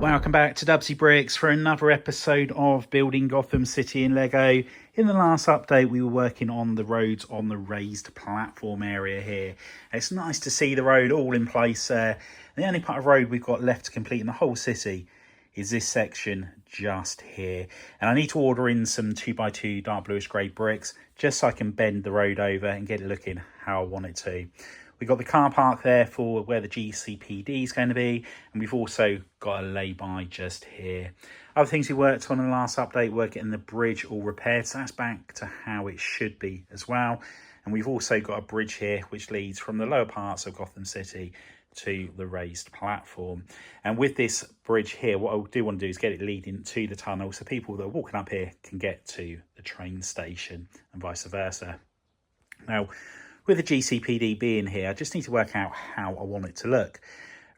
Welcome back to Dubbzi Bricks for another episode of building Gotham City in Lego. In the last update we were working on the roads on the raised platform area here. It's nice to see the road all in place there. The only part of road we've got left to complete in the whole city is this section just here. And I need to order in some 2x2 dark bluish grey bricks just so I can bend the road over and get it looking how I want it to. We've got the car park there for where the GCPD is going to be, and we've also got a lay-by just here. Other things we worked on in the last update were getting the bridge all repaired, so that's back to how it should be as well. And we've also got a bridge here which leads from the lower parts of Gotham City to the raised platform. And with this bridge here, what I do want to do is get it leading to the tunnel so people that are walking up here can get to the train station and vice versa. Now, with the GCPD being here, I just need to work out how I want it to look.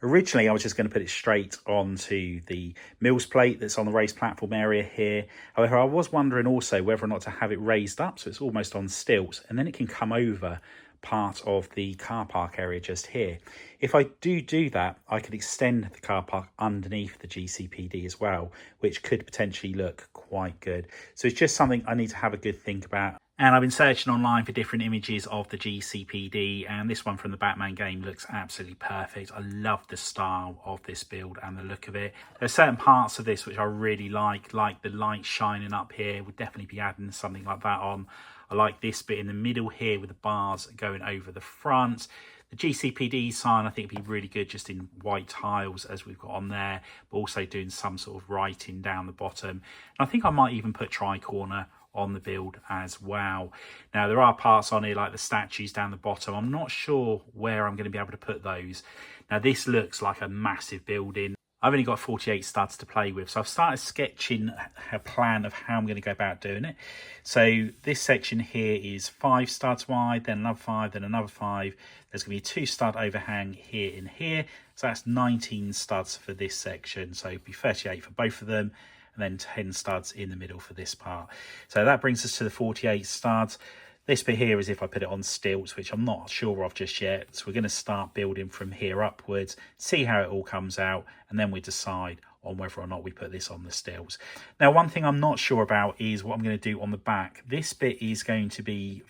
Originally, I was just going to put it straight onto the Mills plate that's on the raised platform area here. However, I was wondering also whether or not to have it raised up so it's almost on stilts, and then it can come over part of the car park area just here. If I do that, I could extend the car park underneath the GCPD as well, which could potentially look quite good. So it's just something I need to have a good think about. And I've been searching online for different images of the GCPD, and this one from the Batman game looks absolutely perfect. I love the style of this build and the look of it. There are certain parts of this which I really like the light shining up here. Would definitely be adding something like that on. I like this bit in the middle here with the bars going over the front. The GCPD sign I think would be really good just in white tiles as we've got on there, but also doing some sort of writing down the bottom. And I think I might even put tri-corner on the build as well. Now there are parts on here like the statues down the bottom. I'm not sure where I'm going to be able to put those. Now this looks like a massive building. I've only got 48 studs to play with, so I've started sketching a plan of how I'm going to go about doing it. So this section here is 5 studs wide, then another 5, then another 5. There's going to be a 2 stud overhang here and here, so that's 19 studs for this section. So it'd be 38 for both of them, and then 10 studs in the middle for this part. So that brings us to the 48 studs. This bit here is if I put it on stilts, which I'm not sure of just yet. So we're going to start building from here upwards, see how it all comes out, and then we decide on whether or not we put this on the stilts. Now, one thing I'm not sure about is what I'm going to do on the back. This bit is going to be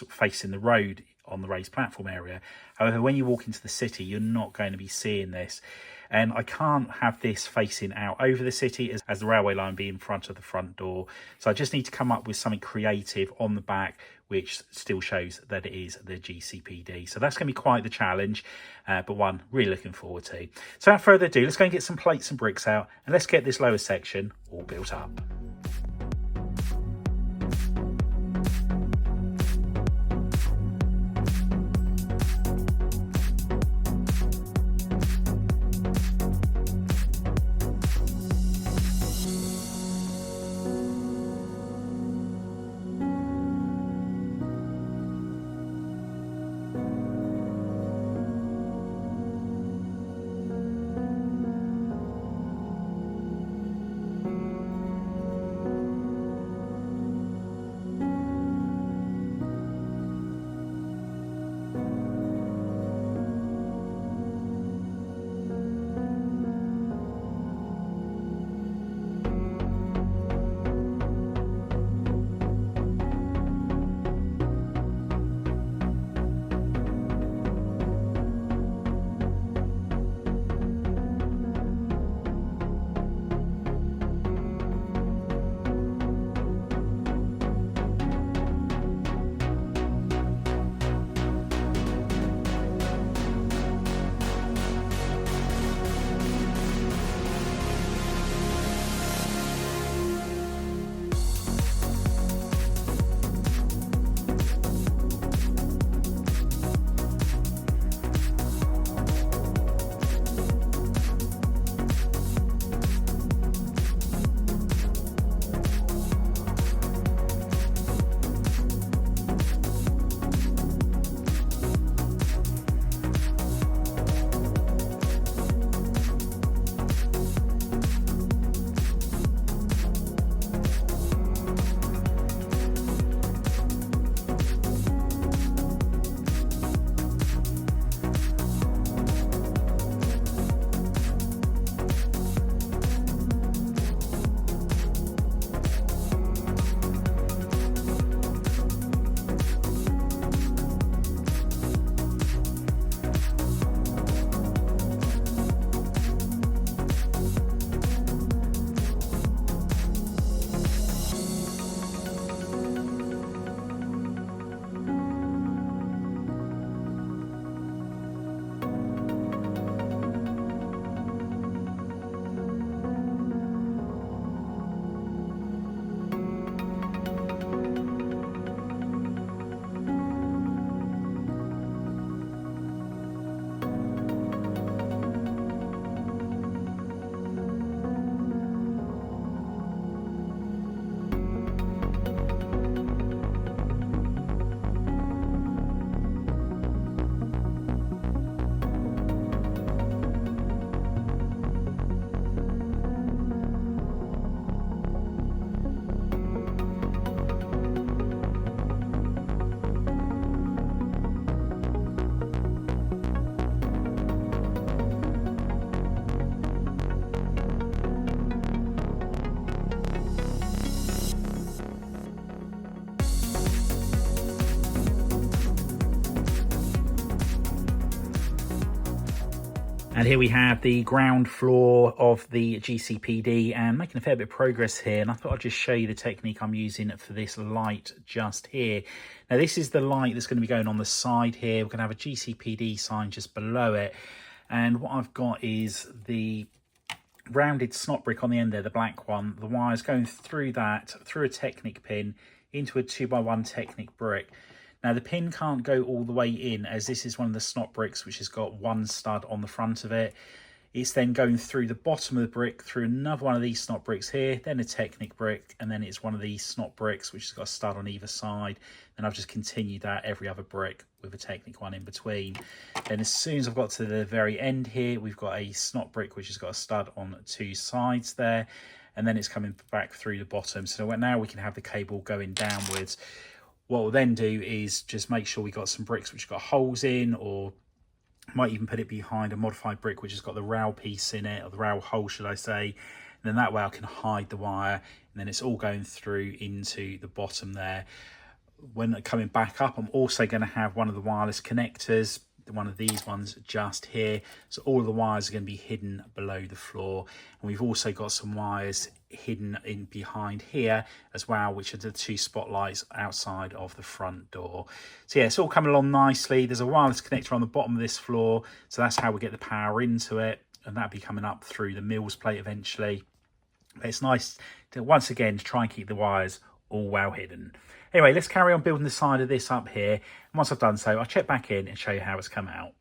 facing the road on the raised platform area. However, when you walk into the city, you're not going to be seeing this. And I can't have this facing out over the city as the railway line be in front of the front door. So I just need to come up with something creative on the back which still shows that it is the GCPD. So that's going to be quite the challenge, but one really looking forward to. So without further ado, let's go and get some plates and bricks out and let's get this lower section all built up. And here we have the ground floor of the GCPD, and making a fair bit of progress here. And I thought I'd just show you the technique I'm using for this light just here. Now this is the light that's going to be going on the side here. We're going to have a GCPD sign just below it. And what I've got is the rounded snot brick on the end there, the black one. The wire's going through that, through a Technic pin, into a 2x1 Technic brick. Now the pin can't go all the way in, as this is one of the snot bricks which has got one stud on the front of it. It's then going through the bottom of the brick, through another one of these snot bricks here, then a Technic brick, and then it's one of these snot bricks which has got a stud on either side. And I've just continued that every other brick with a Technic one in between. Then as soon as I've got to the very end here, we've got a snot brick which has got a stud on two sides there, and then it's coming back through the bottom. So now we can have the cable going downwards. What we'll then do is just make sure we got some bricks which have got holes in, or might even put it behind a modified brick which has got the rail piece in it, or the rail hole should I say. And then that way I can hide the wire, and then it's all going through into the bottom there. When coming back up, I'm also going to have one of the wireless connectors, one of these ones just here. So all of the wires are going to be hidden below the floor. And we've also got some wires hidden in behind here as well, which are the two spotlights outside of the front door. So yeah, it's all coming along nicely. There's a wireless connector on the bottom of this floor, so that's how we get the power into it, and that'll be coming up through the Mills plate eventually. But it's nice to once again to try and keep the wires all well hidden. Anyway, let's carry on building the side of this up here, and once I've done so, I'll check back in and show you how it's come out.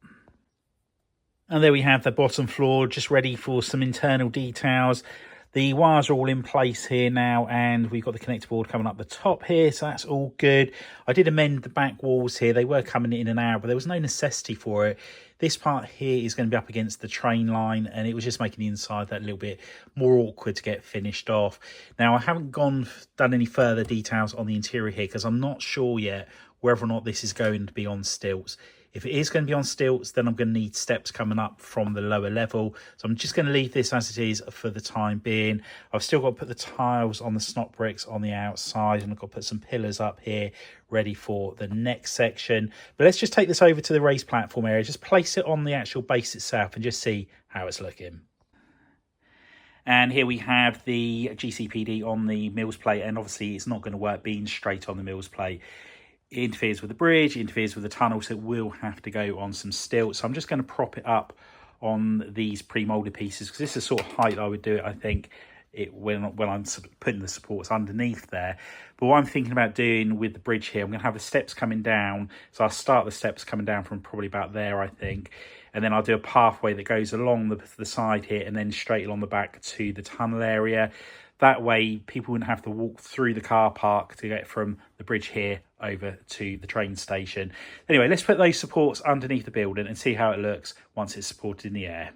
And there we have the bottom floor, just ready for some internal details. The wires are all in place here now, and we've got the connector board coming up the top here, so that's all good. I did amend the back walls here. They were coming in and out, but there was no necessity for it. This part here is going to be up against the train line, and it was just making the inside that little bit more awkward to get finished off. Now, I haven't done any further details on the interior here because I'm not sure yet whether or not this is going to be on stilts. If it is going to be on stilts, then I'm going to need steps coming up from the lower level. So I'm just going to leave this as it is for the time being. I've still got to put the tiles on the snot bricks on the outside, and I've got to put some pillars up here ready for the next section. But let's just take this over to the raised platform area, just place it on the actual base itself and just see how it's looking. And here we have the GCPD on the Mills plate, and obviously it's not going to work being straight on the Mills plate. It interferes with the bridge, it interferes with the tunnel, so it will have to go on some stilts. So I'm just going to prop it up on these pre-moulded pieces, because this is the sort of height I would do it, I think, when I'm putting the supports underneath there. But what I'm thinking about doing with the bridge here, I'm going to have the steps coming down. So I'll start the steps coming down from probably about there, I think. And then I'll do a pathway that goes along the side here and then straight along the back to the tunnel area. That way, people wouldn't have to walk through the car park to get from the bridge here over to the train station. Anyway, let's put those supports underneath the building and see how it looks once it's supported in the air.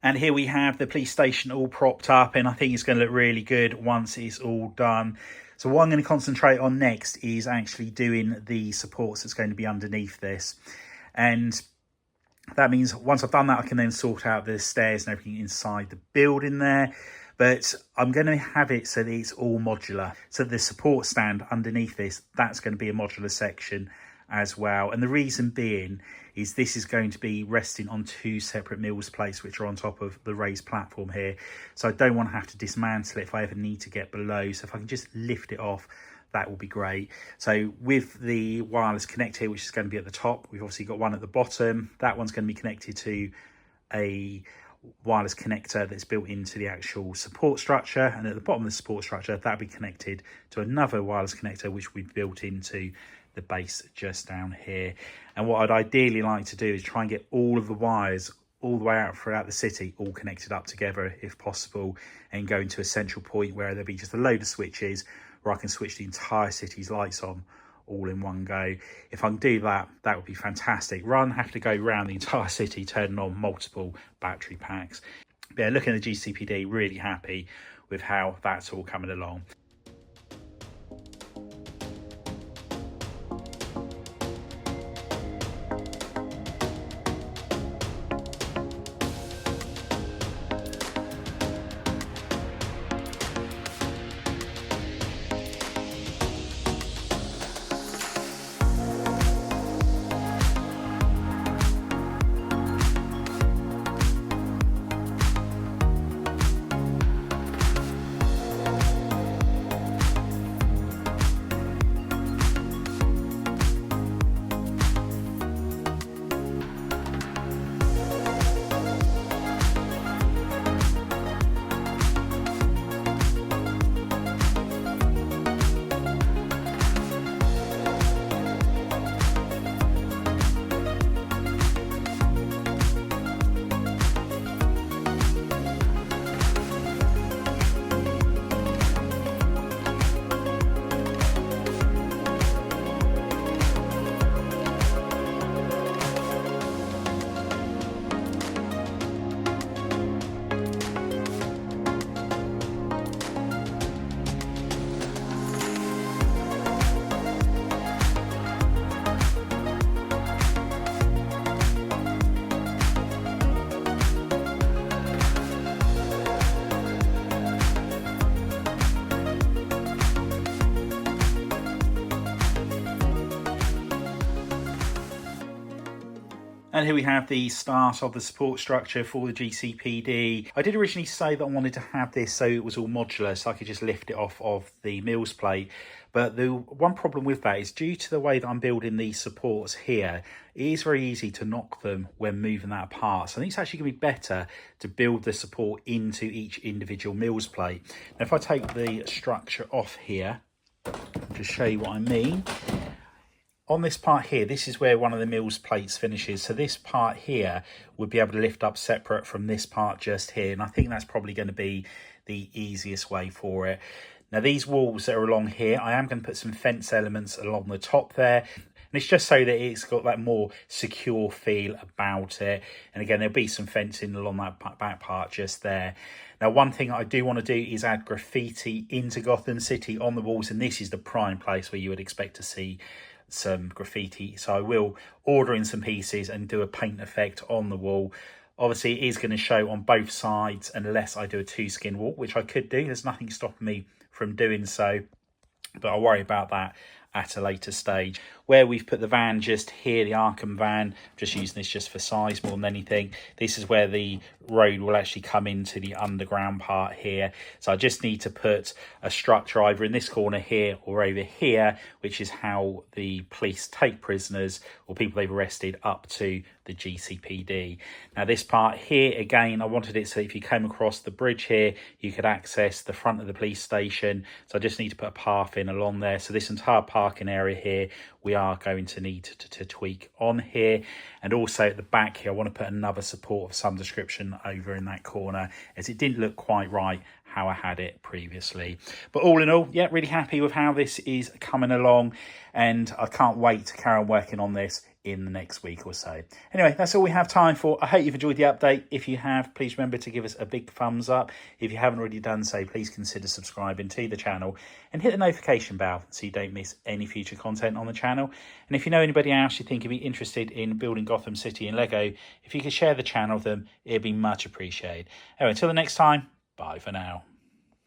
And here we have the police station all propped up, and I think it's going to look really good once it's all done. So what I'm going to concentrate on next is actually doing the supports that's going to be underneath this. And that means once I've done that, I can then sort out the stairs and everything inside the building there. But I'm going to have it so that it's all modular. So the support stand underneath this, that's going to be a modular section as well. And the reason being is this is going to be resting on two separate Mills plates, which are on top of the raised platform here. So I don't want to have to dismantle it if I ever need to get below. So if I can just lift it off, that will be great. So with the wireless connector here, which is going to be at the top, we've obviously got one at the bottom. That one's going to be connected to a wireless connector that's built into the actual support structure, and at the bottom of the support structure that'll be connected to another wireless connector which we've built into the base just down here. And what I'd ideally like to do is try and get all of the wires all the way out throughout the city all connected up together if possible, and go into a central point where there'll be just a load of switches where I can switch the entire city's lights on all in one go. If I can do that, that would be fantastic. Rather than have to go around the entire city turning on multiple battery packs. But yeah, looking at the GCPD, really happy with how that's all coming along. And here we have the start of the support structure for the GCPD. I did originally say that I wanted to have this so it was all modular, so I could just lift it off of the mills plate. But the one problem with that is due to the way that I'm building these supports here, it is very easy to knock them when moving that apart. So I think it's actually going to be better to build the support into each individual mills plate. Now, if I take the structure off here, to show you what I mean. On this part here, this is where one of the mills plates finishes. So this part here would be able to lift up separate from this part just here. And I think that's probably going to be the easiest way for it. Now, these walls that are along here, I am going to put some fence elements along the top there. And it's just so that it's got that more secure feel about it. And again, there'll be some fencing along that back part just there. Now, one thing I do want to do is add graffiti into Gotham City on the walls. And this is the prime place where you would expect to see some graffiti. So I will order in some pieces and do a paint effect on the wall. Obviously, it is going to show on both sides unless I do a 2-skin wall, which I could do. There's nothing stopping me from doing so, but I'll worry about that at a later stage. Where we've put the van just here, the Arkham van, just using this just for size more than anything. This is where the road will actually come into the underground part here. So I just need to put a structure either in this corner here or over here, which is how the police take prisoners or people they've arrested up to the GCPD. Now this part here, again, I wanted it so if you came across the bridge here, you could access the front of the police station. So I just need to put a path in along there. So this entire parking area here, we are going to need to tweak on here. And also at the back here, I want to put another support of some description over in that corner, as it didn't look quite right how I had it previously. But all in all, yeah, really happy with how this is coming along, and I can't wait to carry on working on this in the next week or so. Anyway, that's all we have time for. I hope you've enjoyed the update. If you have, please remember to give us a big thumbs up. If you haven't already done so, please consider subscribing to the channel and hit the notification bell so you don't miss any future content on the channel. And if you know anybody else you think would be interested in building Gotham City in Lego, if you could share the channel with them, it'd be much appreciated. Anyway, until the next time, bye for now.